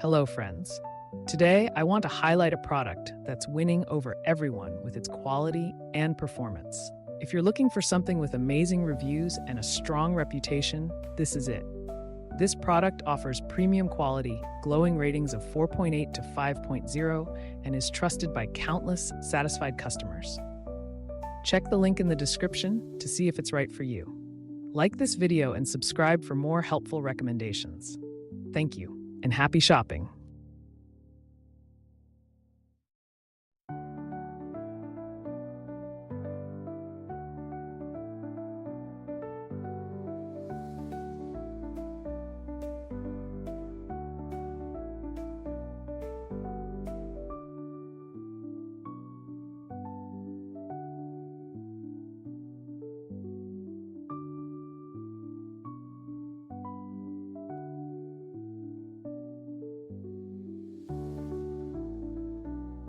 Hello, friends. Today, I want to highlight a product that's winning over everyone with its quality and performance. If you're looking for something with amazing reviews and a strong reputation, this is it. This product offers premium quality, glowing ratings of 4.8 to 5.0, and is trusted by countless satisfied customers. Check the link in the description to see if it's right for you. Like this video and subscribe for more helpful recommendations. Thank you, and happy shopping!